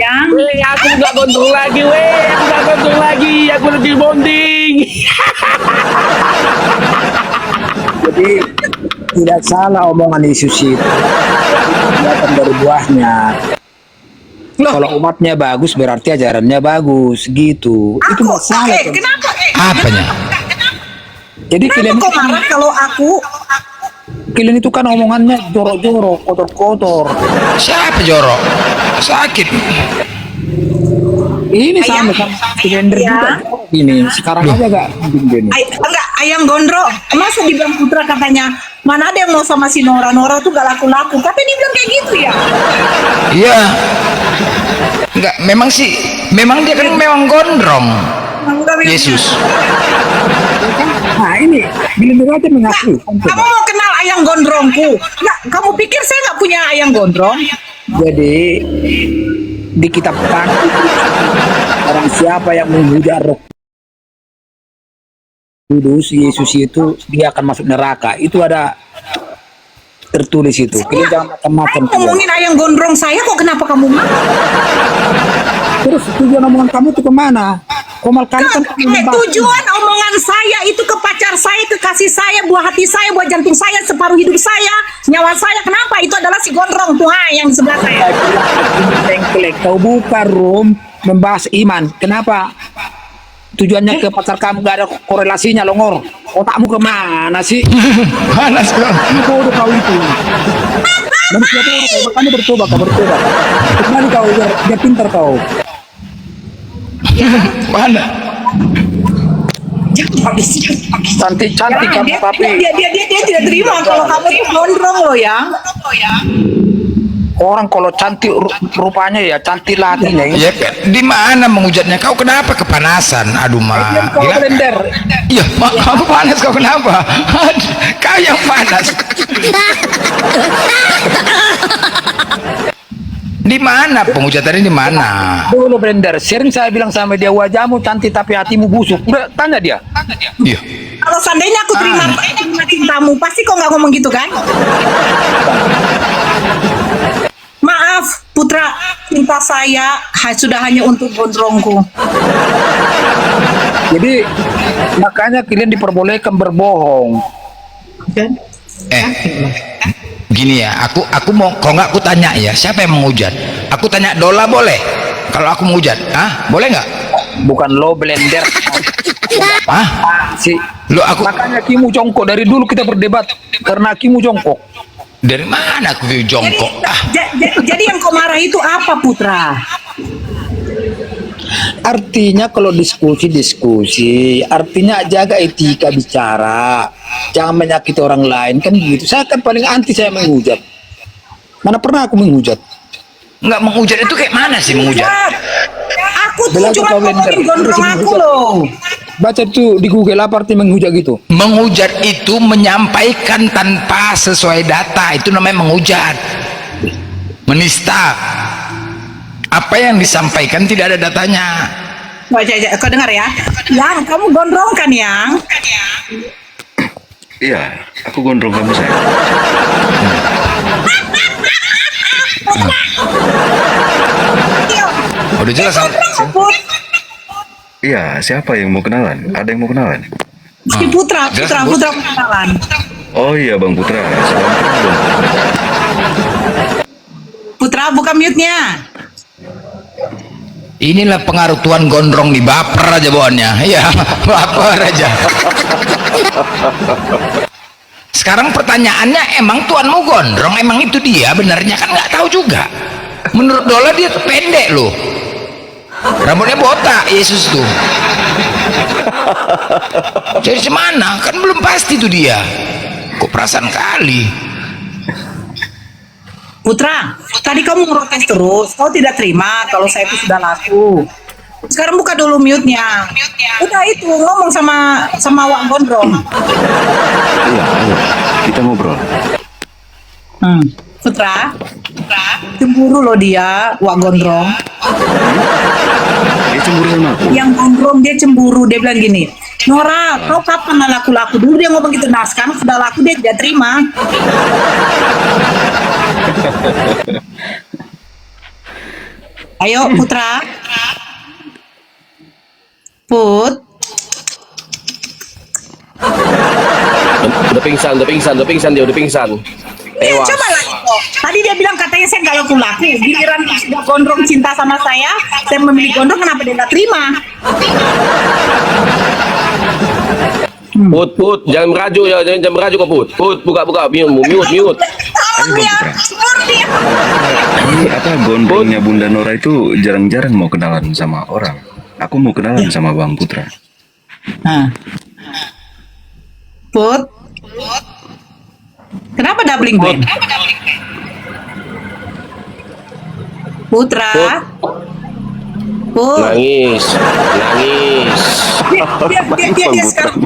Speaker 2: Yang
Speaker 5: Aku nggak gondrong lagi, aku lebih bonding.
Speaker 6: Jadi tidak salah omongan Yesus itu. Kelihatan dari buahnya.
Speaker 2: loh,
Speaker 6: Kalau umatnya bagus berarti ajarannya bagus gitu. Itu nggak salah. kan?
Speaker 2: kenapa?
Speaker 4: Apanya?
Speaker 6: Jadi
Speaker 2: Kenapa kau marah kalau
Speaker 6: kalian itu kan omongannya jorok-jorok, kotor-kotor.
Speaker 4: Siapa jorok? Sakit.
Speaker 6: Ini sama blender
Speaker 2: Ya.
Speaker 6: juga. Ini sekarang aja gak gini.
Speaker 2: Enggak, ayang gondrong. Masa dibilang Putra katanya, mana ada yang mau sama si Nora tuh gak laku-laku. Tapi dia bilang kayak gitu ya.
Speaker 4: Iya. Enggak, memang dia kan memang gondrong. Yesus.
Speaker 6: Nah ini blender aja mengaku.
Speaker 2: Kamu mau kenal ayang gondrongku? Nggak, kamu pikir saya nggak punya ayang gondrong?
Speaker 6: Jadi di kitab Taurat orang siapa yang menghujat Roh Kudus, Yesus itu dia akan masuk neraka. Itu ada tertulis itu. Kalian jangan macam-macam.
Speaker 2: Saya ngomongin ayam gondrong saya kok kenapa kamu marah?
Speaker 6: Terus tujuan omongan kamu itu kemana? Komal kali kan kamu membahas.
Speaker 2: Tujuan omongan saya itu ke pacar saya, ke kasih saya, buah hati saya, buah jantung saya, separuh hidup saya, nyawa saya. Kenapa? Itu adalah si gondrong tuh yang di sebelah saya.
Speaker 6: Tengklek, kau buka room membahas iman. Kenapa? Tujuannya ke pacar kamu gak ada korelasinya, Longor. Otakmu kemana sih?
Speaker 4: Mana sekarang?
Speaker 6: Bodoh kau itu. Manusia bodoh kau, makanya bertobat, kau bertobat. Kembali kau, biar pintar kau.
Speaker 4: Mana?
Speaker 6: Cantik kamu, tapi
Speaker 2: Dia tidak terima kalau kamu itu gondrong loh yang.
Speaker 6: orang kalau cantik rupanya ya cantik hatinya.
Speaker 4: Ya, di mana menghujatnya? Kau kenapa kepanasan? Aduh,
Speaker 6: Kau
Speaker 4: gila.
Speaker 6: blender.
Speaker 4: Iya, kamu panas, kau kenapa? Kau yang panas. Di mana pengujatannya, di mana?
Speaker 6: Dulu blender. Sering saya bilang sama dia, wajahmu cantik tapi hatimu busuk. Udah tanya dia.
Speaker 4: Iya.
Speaker 2: Kalau seandainya aku terima cintamu, pasti kau nggak ngomong gitu kan? Maaf, Putra, cinta saya sudah hanya untuk gondrongku.
Speaker 6: Jadi makanya kalian diperbolehkan berbohong.
Speaker 4: Gini ya, aku mau, kalau nggak aku tanya ya, siapa yang menghujat? Aku tanya Dola boleh? Kalau aku menghujat, boleh nggak?
Speaker 6: Bukan lo blender. Si
Speaker 4: Lo aku
Speaker 6: makanya Kimu jongkok dari dulu kita berdebat karena Kimu jongkok.
Speaker 4: dari mana aku jongkok?
Speaker 2: Jadi yang kau marah itu apa, Putra?
Speaker 6: Artinya kalau diskusi, artinya jaga etika bicara, jangan menyakiti orang lain kan gitu. Saya kan paling anti saya menghujat. Mana pernah aku menghujat?
Speaker 4: Nggak menghujat itu kayak mana sih menghujat?
Speaker 2: Aku tuh
Speaker 6: Belajar
Speaker 2: cuma
Speaker 6: kau blender.
Speaker 2: ngomongin gondrong
Speaker 6: Terus
Speaker 2: aku
Speaker 6: menghujat.
Speaker 2: loh.
Speaker 6: Baca tuh di Google apa arti menghujat gitu.
Speaker 4: Menghujat itu menyampaikan tanpa sesuai data, itu namanya menghujat. Menista. Apa yang disampaikan tidak ada datanya.
Speaker 2: Baca aja, kau dengar ya? Yang kamu gondrong kan yang?
Speaker 7: Iya, aku gondrong kamu sayang.
Speaker 4: Udah jelas.
Speaker 2: Put,
Speaker 7: Iya, siapa yang mau kenalan? Ada yang mau kenalan?
Speaker 2: si Putra
Speaker 4: Jelas,
Speaker 2: kenalan.
Speaker 7: Oh iya, Bang Putra. Salam kenal, Bang.
Speaker 2: Putra, buka mute-nya.
Speaker 4: Inilah pengaruh Tuan gondrong nih, baper aja bawaannya. Iya, baper aja. Sekarang pertanyaannya, emang tuanmu gondrong? Emang itu dia? Benarnya kan nggak tahu juga. Menurut Dola dia pendek loh. Rambutnya botak, Yesus tuh. Jadi semana? Kan belum pasti tuh dia. Kok perasaan kali.
Speaker 2: Putra, tadi kamu ngerotes terus. Kau tidak terima kalau saya itu sudah laku. Sekarang buka dulu mute-nya. Udah itu ngomong sama Wak Gondrong.
Speaker 7: Iya, ayo. Kita ngobrol.
Speaker 2: Putra, cemburu loh dia, Wak Gondrong.
Speaker 7: Dia cemburu sama aku.
Speaker 2: Yang Gondrong dia cemburu, dia bilang gini, Nora, kau kapan laku-laku? Dulu dia ngomong gitu, nah sekarang sudah laku dia tidak terima. Ayo Putra. Put.
Speaker 5: Udah pingsan dia, udah pingsan. Tewas.
Speaker 2: Coba lah itu. Tadi dia bilang katanya saya nggak laku-laku. Giliran sudah Gondrong cinta sama saya memilih Gondrong, kenapa dia nggak terima?
Speaker 5: Put, jangan merajuk ya, jangan merajuk kok Put, buka, mute.
Speaker 2: Tahu dia, cemburu dia.
Speaker 7: Ini apa gondrongnya Bunda Nora itu jarang-jarang mau kenalan sama orang. Aku mau kenalan sama Bang Putra.
Speaker 2: Put. Kenapa doubling band? Putra. Put.
Speaker 5: Nangis.
Speaker 2: Dia sekarang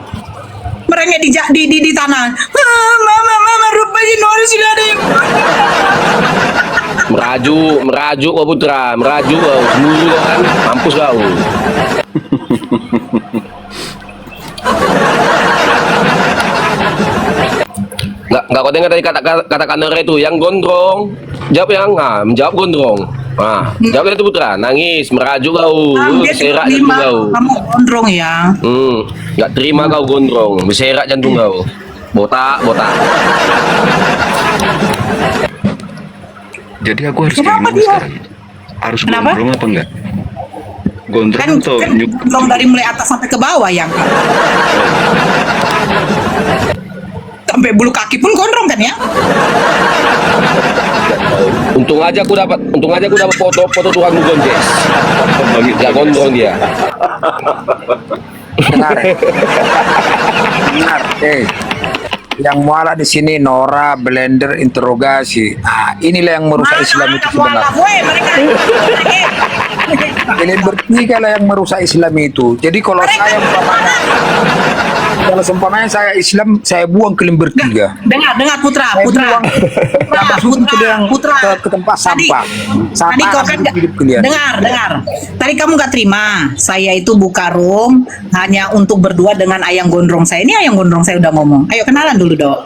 Speaker 2: merengek di tanah. Mama, rupanya Nora sudah ada yang
Speaker 5: Merajuk kok Putra, merajuk kau, cemburu kau kan, mampus kau. Enggak kau dengar tadi kata Kak Nora itu yang gondrong. Jawab yang menjawab gondrong. Jawab itu Putra. Nangis, merajuk kau.
Speaker 2: Dia
Speaker 5: Serak
Speaker 2: tidak
Speaker 5: jantung
Speaker 2: terima
Speaker 5: kau.
Speaker 2: kamu gondrong ya.
Speaker 5: Enggak terima kau gondrong. Berserak jantung kau. Botak.
Speaker 7: Jadi aku harus
Speaker 2: Kenapa
Speaker 7: gimana
Speaker 2: dia?
Speaker 7: sekarang? Harus
Speaker 2: Kenapa?
Speaker 7: gondrong apa enggak? Gondrong
Speaker 2: Kan
Speaker 7: atau nyuk?
Speaker 2: gondrong dari mulai atas sampai ke bawah yang. Sampai bulu kaki pun gondrong kan ya?
Speaker 5: Untung aja aku dapat foto Tuhan Gonjes. Enggak gondrong dia.
Speaker 6: Benar. Benar. Yang muara di sini Nora, Blender, interogasi. Inilah yang merusak Islam itu sebenarnya. Kalian bertiga lah yang merusak Islam itu. Jadi kalau seumpamanya saya Islam, saya buang kalian bertiga.
Speaker 2: Dengar Putra.
Speaker 6: Ke tempat sampah.
Speaker 2: Tadi kau kan dengar. Tadi kamu nggak terima. Saya itu buka room hanya untuk berdua dengan ayang gondrong saya. Ini ayang gondrong saya udah ngomong. Ayo kenalan dulu, Dok.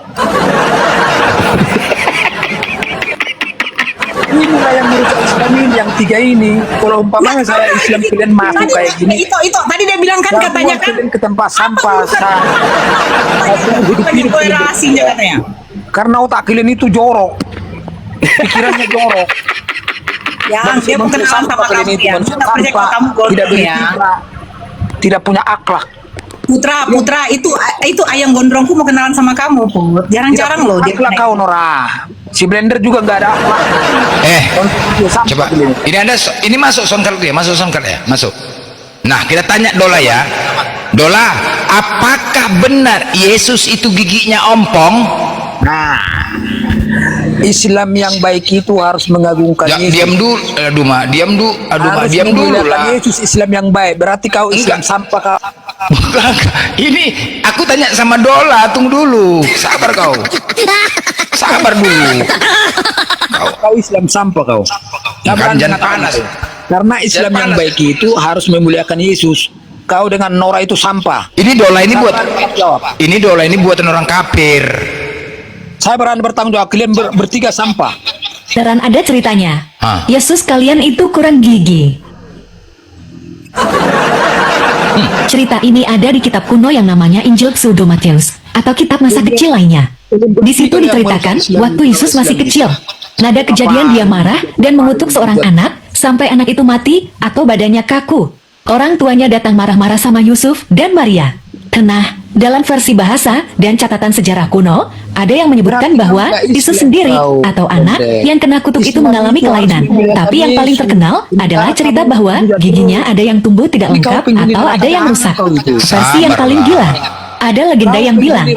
Speaker 6: Inilah yang merusak Islam ini, yang tiga ini. Kalau umpamanya saya Islam kalian masuk kayak gini.
Speaker 2: Itu tadi dia bilang kan
Speaker 6: Saya
Speaker 2: katanya
Speaker 6: buang
Speaker 2: kan
Speaker 6: kalian ke tempat sampah.
Speaker 2: relasinya katanya.
Speaker 6: Karena otak kalian itu jorok. Pikirannya jorok.
Speaker 2: Ya, dia mau kenalan sama kamu ya. Saya nggak percaya kalau kamu
Speaker 6: Tidak
Speaker 2: gondrong ya.
Speaker 6: beretika, tidak punya akhlak.
Speaker 2: Putra, itu ayang gondrongku mau kenalan sama kamu, Put. Jarang-jarang loh dia.
Speaker 6: Akhlak kau Nora. Si Blender juga nggak ada akhlak.
Speaker 4: Coba. Ini masuk soundcard ya, masuk. Nah, kita tanya Dola ya. Dola, apakah benar Yesus itu giginya ompong?
Speaker 6: Nah, Islam yang baik itu harus mengagungkan Yesus.
Speaker 4: Diam dulu,
Speaker 6: Harus
Speaker 4: diam dulu
Speaker 6: memuliakan
Speaker 4: lah.
Speaker 6: Yesus, Islam yang baik. Berarti kau Islam sampah kau.
Speaker 4: Bukan. Ini aku tanya sama Dola, tunggu dulu. Sabar kau. Sabar dulu.
Speaker 6: Kau Islam sampah kau.
Speaker 4: Jangan panas.
Speaker 6: Karena Islam yang baik itu harus memuliakan Yesus. Kau dengan Nora itu sampah.
Speaker 4: Ini Dola ini
Speaker 6: Jawab.
Speaker 4: buatan orang kafir.
Speaker 6: Saya berani bertanggung jawab. Kalian bertiga sampah.
Speaker 8: Dan ada ceritanya.
Speaker 4: Ah.
Speaker 8: Yesus kalian itu kurang gigi. Cerita ini ada di kitab kuno yang namanya Injil Pseudo Matius atau kitab masa kecil lainnya. Di situ diceritakan waktu Yesus masih kecil. Nada kejadian dia marah dan mengutuk seorang anak sampai anak itu mati atau badannya kaku. Orang tuanya datang marah-marah sama Yusuf dan Maria. Nah, dalam versi bahasa dan catatan sejarah kuno, ada yang menyebutkan bahwa Yesus sendiri atau anak yang kena kutuk itu mengalami kelainan. Tapi yang paling terkenal adalah cerita bahwa giginya ada yang tumbuh tidak lengkap atau ada yang rusak. Versi yang paling gila, ada legenda yang bilang,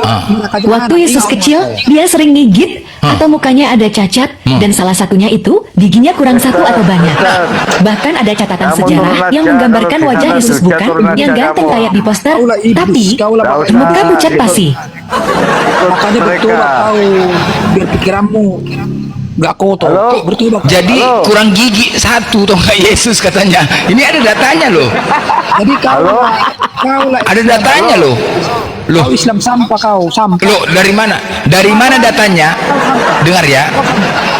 Speaker 8: waktu Yesus kecil, dia sering gigit atau mukanya ada cacat, dan salah satunya itu giginya kurang satu atau banyak. Bahkan ada catatan sejarah yang menggambarkan wajah Yesus bukan yang ganteng kayak di poster, tapi muka pucat pasi.
Speaker 6: Makanya bertobat kau. Biar pikiranmu nggak kotor. Bertobat.
Speaker 4: Jadi kurang gigi satu toh nggak Yesus katanya. Ini ada datanya loh.
Speaker 6: Jadi kau lah.
Speaker 4: Ada datanya loh. Loh,
Speaker 6: Kau Islam sampah kau. Sampah.
Speaker 4: loh dari mana? Dari mana datanya? Dengar ya.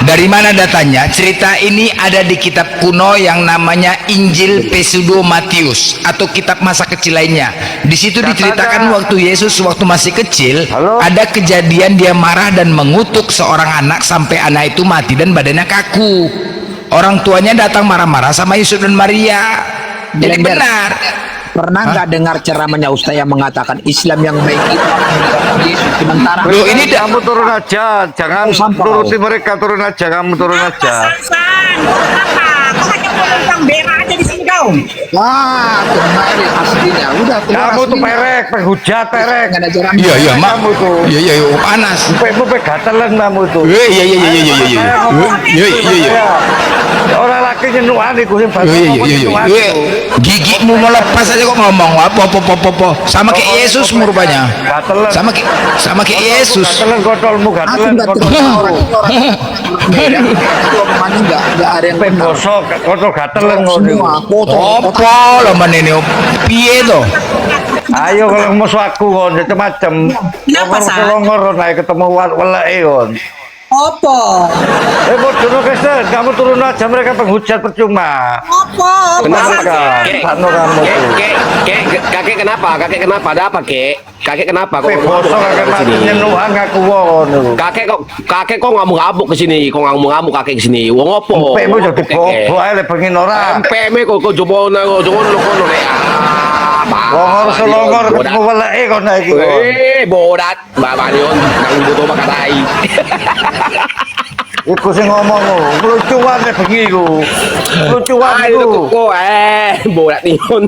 Speaker 4: Dari mana datanya? Cerita ini ada di kitab kuno yang namanya Injil Pseudo Matius atau kitab masa kecil lainnya. Di situ diceritakan waktu Yesus waktu masih kecil, ada kejadian dia marah dan mengutuk seorang anak sampai anak itu mati dan badannya kaku. Orang tuanya datang marah-marah sama Yusuf dan Maria. Jadi
Speaker 6: Blender.
Speaker 4: benar.
Speaker 6: Pernah nggak dengar ceramahnya Ustaz yang mengatakan Islam yang baik itu Yesus sementara
Speaker 4: Loh, ini
Speaker 9: Kamu turun aja, jangan
Speaker 6: sampah.
Speaker 9: turuti mereka, turun aja, kamu turun aja.
Speaker 2: San, kau hanya mau tentang berak aja di sini kau.
Speaker 6: wah kemarin aslinya udah keluar
Speaker 9: Kamu tuh
Speaker 6: aslinya.
Speaker 9: perek, penghujat perek.
Speaker 6: Nggak ada jalan.
Speaker 4: Iya iya mak.
Speaker 9: Kamu tuh.
Speaker 4: Iya panas.
Speaker 9: Mupe gatelan kamu tuh.
Speaker 4: Iya.
Speaker 9: Orang laki nyenuan iku sing
Speaker 4: Iya. Gigimu mau lepas aja kok ngomong apa. Sama kayak Yesus rupanya.
Speaker 9: Gatelan.
Speaker 4: Sama kayak Yesus.
Speaker 9: Gatelan kotolmu,
Speaker 6: Aku
Speaker 9: gatelan
Speaker 6: nggak
Speaker 9: kotol.
Speaker 6: tahu orang itu kemana nggak ada yang kenal.
Speaker 9: Bosok, kotol gatelan ngono.
Speaker 6: Semua kotor.
Speaker 4: Apa lah mana ini? Piye to?
Speaker 9: Ayo kalau musuh aku kon macam-macam.
Speaker 2: Kenapa, San?
Speaker 9: Longor naik ketemu walai kon.
Speaker 2: Opo?
Speaker 9: Bodoh Kristen, kamu turun aja, mereka penghujat percuma.
Speaker 2: Opo?
Speaker 5: Kenapa?
Speaker 9: Mereka, sano kamu tuh.
Speaker 5: Kakek kenapa? Kakek kenapa? Ada apa, Kek? Kakek kenapa? Kok
Speaker 9: Bosok kakek mati nyenuhan ngaku won.
Speaker 5: Kakek kok ngamuk-ngamuk ke sini? Kok ngamuk-ngamuk kakek ke sini? Wong opo?
Speaker 9: Empekmu jadi bobo ae le pengen ora.
Speaker 5: Empekmu kok jopo nang kono le.
Speaker 9: Longor selongor ketemu walai kon iki.
Speaker 5: Bodat, Mbak Marion nang butuh makatai.
Speaker 9: Iku sing ngomong lucuan le bengi ku. Lucuan
Speaker 5: Ayo
Speaker 9: iku.
Speaker 5: kok bodat nion.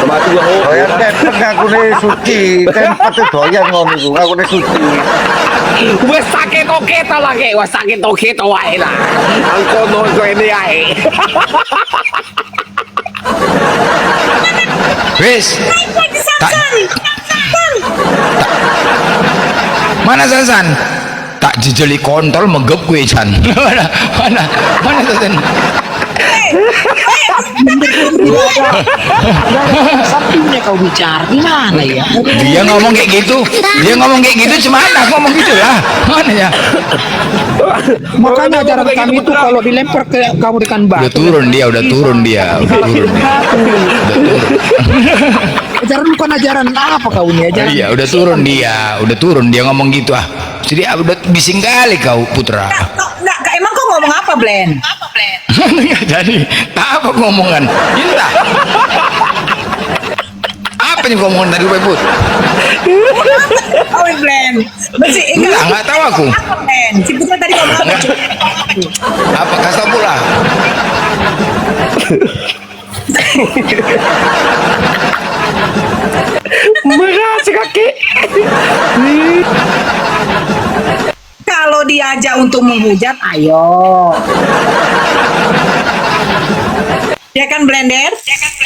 Speaker 5: Mati yo.
Speaker 9: Doyan tepet ngakune suci, tepet doyan ngono iku, ngakune suci.
Speaker 5: Wes sakit oke ta lagi, wes sakit oke ta wae lah. Angko no ini ae.
Speaker 4: Wis. Mana Sansan? Tak jejeli kontol menggep gue Chan. Mana Sansan?
Speaker 2: Sampingnya kau bicara gimana ya?
Speaker 4: Dia ngomong kayak gitu. Cemana ngomong gitu lah. Mana ya?
Speaker 6: Makanya ajaran kami itu kalau dilempar ke kamu dengan
Speaker 4: Udah
Speaker 6: batu.
Speaker 4: turun dia.
Speaker 6: Ajaran bukan ajaran apa kau ini ajaran.
Speaker 4: Iya, udah turun dia ngomong gitu ah. Jadi udah bising kali kau Putra.
Speaker 2: Nggak, emang kau ngomong apa, Blen?
Speaker 4: Nggak jadi. Apa ngomongan? Indah. Apa nih ngomongan tadi Put?
Speaker 2: Oh, Blen. Masih
Speaker 4: Enggak tahu aku.
Speaker 2: Apa, Blen? Si Putra tadi ngomong apa?
Speaker 4: Apa kasih tau pula?
Speaker 5: Makasih kakek.
Speaker 2: Kalau diajak untuk menghujat, ayo. Ya kan, Blender?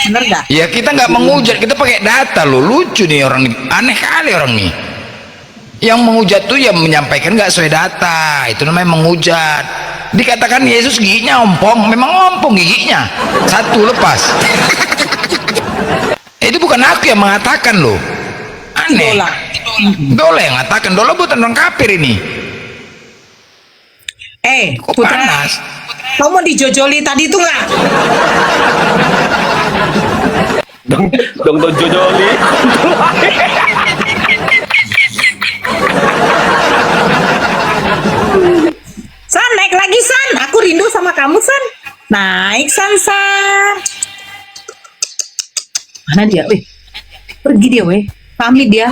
Speaker 2: Bener nggak?
Speaker 4: Ya kita nggak menghujat, kita pakai data loh. Lucu nih orang ini, aneh kali orang nih. Yang menghujat tuh ya menyampaikan nggak sesuai data, itu namanya menghujat. Dikatakan Yesus giginya ompong, memang ompong giginya, satu lepas. Itu bukan aku yang mengatakan loh, aneh. Dola yang mengatakan, Dola bukan orang kafir ini. Kok
Speaker 2: Putra,
Speaker 4: panas?
Speaker 2: kau mau dijojoli tadi itu nggak?
Speaker 5: Dong jojoli.
Speaker 2: San, naik lagi, San. Aku rindu sama kamu, San. Naik, San. Mana dia? Weh, pergi dia, weh. Pamit dia.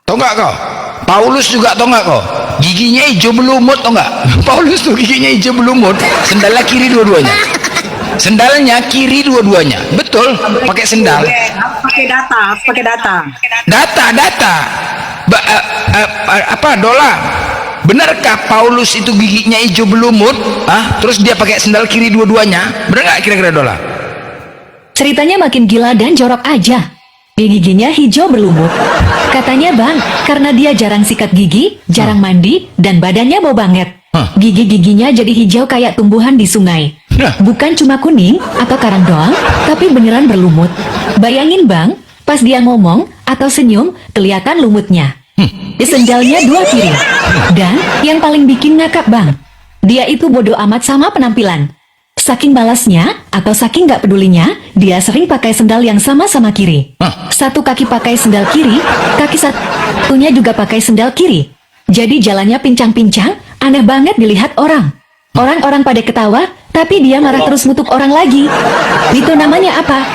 Speaker 4: Tahu nggak kau? Paulus juga tahu nggak kau? Giginya hijau belumut, tahu nggak? Paulus tuh giginya hijau belumut, sendalnya kiri dua-duanya. Sendalnya kiri dua-duanya. Betul, pakai sendal.
Speaker 2: Pakai data.
Speaker 4: Data. Apa Dola? Benarkah Paulus itu giginya hijau belumut? Terus dia pakai sendal kiri dua-duanya? Benar nggak kira-kira Dola?
Speaker 8: Ceritanya makin gila dan jorok aja. Giginya hijau berlumut. Katanya bang, karena dia jarang sikat gigi, jarang mandi, dan badannya bau banget. Gigi-giginya jadi hijau kayak tumbuhan di sungai. Bukan cuma kuning atau karang doang, tapi beneran berlumut. Bayangin bang, pas dia ngomong atau senyum, kelihatan lumutnya. Sendalnya dua kiri. Dan yang paling bikin ngakak bang, dia itu bodoh amat sama penampilan. Saking balasnya, atau saking gak pedulinya, dia sering pakai sendal yang sama-sama kiri. Satu kaki pakai sendal kiri, kaki satunya juga pakai sendal kiri. Jadi jalannya pincang-pincang, aneh banget dilihat orang. Orang-orang pada ketawa, tapi dia marah terus ngutuk orang lagi. Itu namanya apa?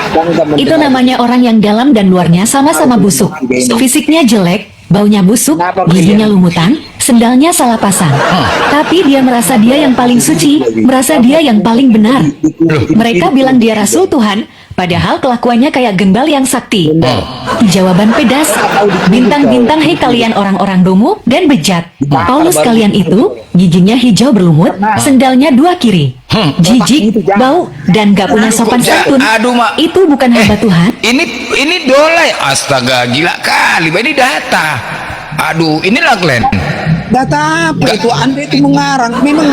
Speaker 8: Itu namanya orang yang dalam dan luarnya sama-sama busuk. Fisiknya jelek, baunya busuk, giginya lumutan, sendalnya salah pasang. Tapi dia merasa dia yang paling suci, merasa dia yang paling benar. Mereka bilang dia Rasul Tuhan, padahal kelakuannya kayak gembal yang sakti. Jawaban pedas, bintang-bintang, hei kalian orang-orang dungu dan bejat. Paulus kalian itu, giginya hijau berlumut, sendalnya dua kiri. Jijik, bau, dan gak punya sopan santun.
Speaker 4: Aduh, Mak.
Speaker 8: Itu bukan hamba Tuhan.
Speaker 4: Ini Dola ya? Astaga, gila kali. Ini data. Aduh, inilah Glenn.
Speaker 6: Data apa itu? Anda itu mengarang. Memang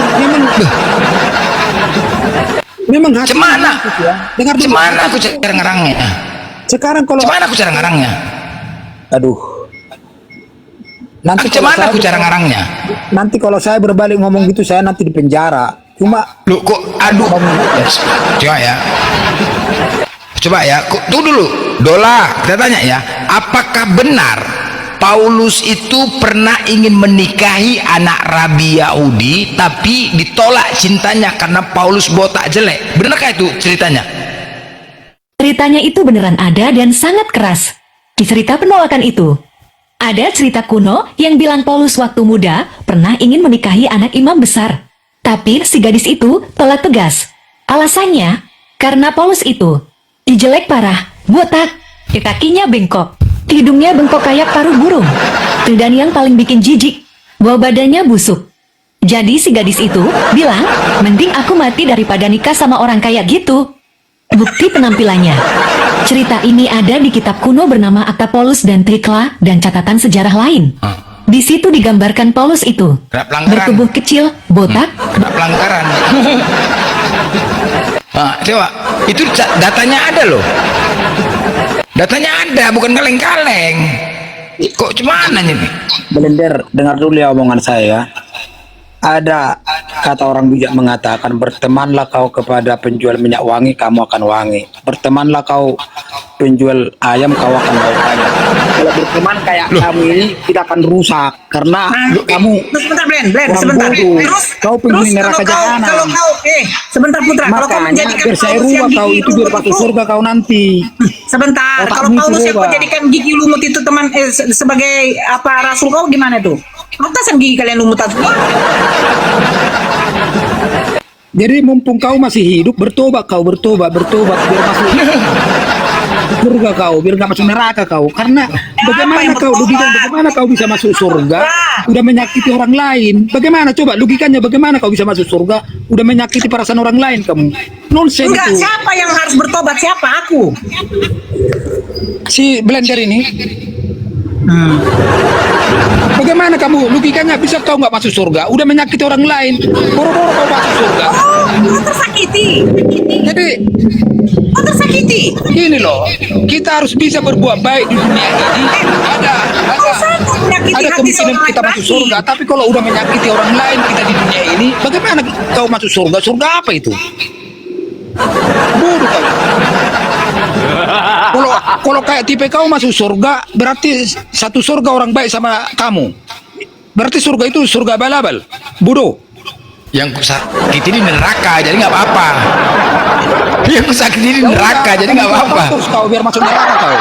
Speaker 6: Memang hati
Speaker 4: Cemana?
Speaker 6: ya. Dengar dulu.
Speaker 4: Cemana aku cara ngarangnya?
Speaker 6: Sekarang kalau
Speaker 4: Cemana aku cara ngarangnya?
Speaker 6: aduh. Nanti kalau
Speaker 4: Cemana
Speaker 6: saya
Speaker 4: aku cara ngarangnya?
Speaker 6: nanti kalau saya berbalik ngomong gitu saya nanti di penjara. Cuma
Speaker 4: Lu kok aduh. Coba ya. Coba ya, tuh dulu. Dola, kita tanya ya, apakah benar Paulus itu pernah ingin menikahi anak Rabi Yahudi tapi ditolak cintanya karena Paulus botak jelek? Benarkah itu ceritanya?
Speaker 8: Ceritanya itu beneran ada dan sangat keras. Di cerita penolakan itu, ada cerita kuno yang bilang Paulus waktu muda pernah ingin menikahi anak imam besar. Tapi si gadis itu tolak tegas. Alasannya, karena Paulus itu dijelek parah, botak, di kakinya bengkok, hidungnya bengkok kayak paruh burung. Dan yang paling bikin jijik, bau badannya busuk. Jadi si gadis itu bilang, mending aku mati daripada nikah sama orang kayak gitu. Bukti penampilannya. Cerita ini ada di kitab kuno bernama Akta Paulus dan Trikla dan catatan sejarah lain. Di situ digambarkan Paulus itu
Speaker 4: Kena pelanggaran.
Speaker 8: bertubuh kecil, botak,
Speaker 4: Kena pelanggaran. Nah, coba, itu datanya ada loh. Datanya ada, bukan kaleng-kaleng. Kok cuman nih?
Speaker 6: Belender, dengar dulu ya omongan saya. Ada kata orang bijak mengatakan, bertemanlah kau kepada penjual minyak wangi, kamu akan wangi. Bertemanlah kau penjual ayam, kau akan bau ayam. Kalau berteman kayak kamu ini, kita akan rusak karena kamu
Speaker 2: Sebentar, Blen,
Speaker 6: orang
Speaker 2: sebentar.
Speaker 6: bodoh.
Speaker 2: Terus,
Speaker 6: Kau penghuni neraka jahanam.
Speaker 2: kalau kau, sebentar Putra, kalau kau
Speaker 6: Makanya
Speaker 2: menjadikan
Speaker 6: biar saya
Speaker 2: Paulus yang
Speaker 6: rubah kau
Speaker 2: gigi
Speaker 6: itu biar
Speaker 2: lumut
Speaker 6: masuk
Speaker 2: itu-
Speaker 6: surga kau nanti.
Speaker 2: Sebentar,
Speaker 6: Otakmu
Speaker 2: kalau
Speaker 6: itu
Speaker 2: Paulus yang kau
Speaker 6: rubah.
Speaker 2: jadikan gigi lumut itu teman sebagai apa rasul kau gimana tuh? Pantasan gigi kalian lumut atau
Speaker 6: Jadi mumpung kau masih hidup, bertobat biar masuk surga kau, biar nggak masuk neraka kau. Karena bagaimana
Speaker 2: yang
Speaker 6: kau
Speaker 2: bertobat?
Speaker 6: logika, bagaimana kau bisa masuk surga udah menyakiti orang lain? Bagaimana coba logikanya, bagaimana kau bisa masuk surga udah menyakiti perasaan orang lain kamu? Nonsen
Speaker 2: enggak?
Speaker 6: itu.
Speaker 2: Siapa yang harus bertobat? Siapa? Aku.
Speaker 6: Si Blender ini. Bagaimana kamu logikanya bisa kau nggak masuk surga udah menyakiti orang lain, boro-boro kau masuk surga?
Speaker 2: Kau tersakiti.
Speaker 6: Jadi
Speaker 2: Kau tersakiti.
Speaker 6: gini loh, kita harus bisa berbuat baik di dunia ini.
Speaker 2: Kau sanggup menyakiti
Speaker 6: Ada
Speaker 2: hati
Speaker 6: kemungkinan
Speaker 2: seorang
Speaker 6: kita masuk
Speaker 2: laki-laki.
Speaker 6: surga, tapi kalau udah menyakiti orang lain kita di dunia ini, bagaimana kau masuk surga? Surga apa itu? Bodoh kau. Kalau kayak tipe kau masuk surga, berarti satu surga orang baik sama kamu. Berarti surga itu surga balabal. Bodoh.
Speaker 4: Yang kusakiti di neraka, jadi nggak apa-apa. Yang kusakiti di neraka, jadi nggak apa-apa.
Speaker 6: Terus kau biar masuk neraka kau.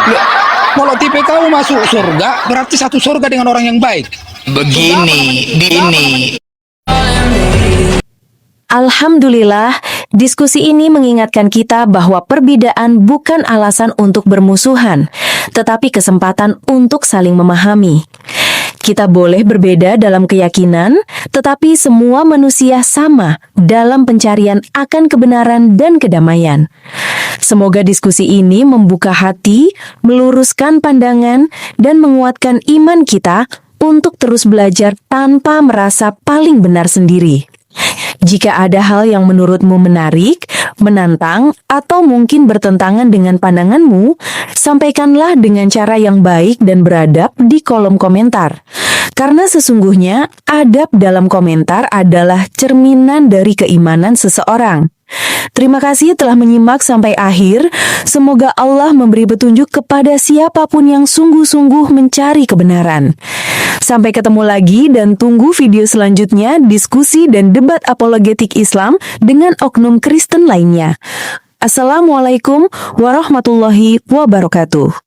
Speaker 6: Kalau tipe kau masuk surga, berarti satu surga dengan orang yang baik.
Speaker 4: Begini, ini.
Speaker 3: Alhamdulillah, diskusi ini mengingatkan kita bahwa perbedaan bukan alasan untuk bermusuhan, tetapi kesempatan untuk saling memahami. Kita boleh berbeda dalam keyakinan, tetapi semua manusia sama dalam pencarian akan kebenaran dan kedamaian. Semoga diskusi ini membuka hati, meluruskan pandangan, dan menguatkan iman kita untuk terus belajar tanpa merasa paling benar sendiri. Jika ada hal yang menurutmu menarik, menantang, atau mungkin bertentangan dengan pandanganmu, sampaikanlah dengan cara yang baik dan beradab di kolom komentar. Karena sesungguhnya, adab dalam komentar adalah cerminan dari keimanan seseorang. Terima kasih telah menyimak sampai akhir. Semoga Allah memberi petunjuk kepada siapapun yang sungguh-sungguh mencari kebenaran. Sampai ketemu lagi dan tunggu video selanjutnya diskusi dan debat apologetik Islam dengan oknum Kristen lainnya. Assalamualaikum warahmatullahi wabarakatuh.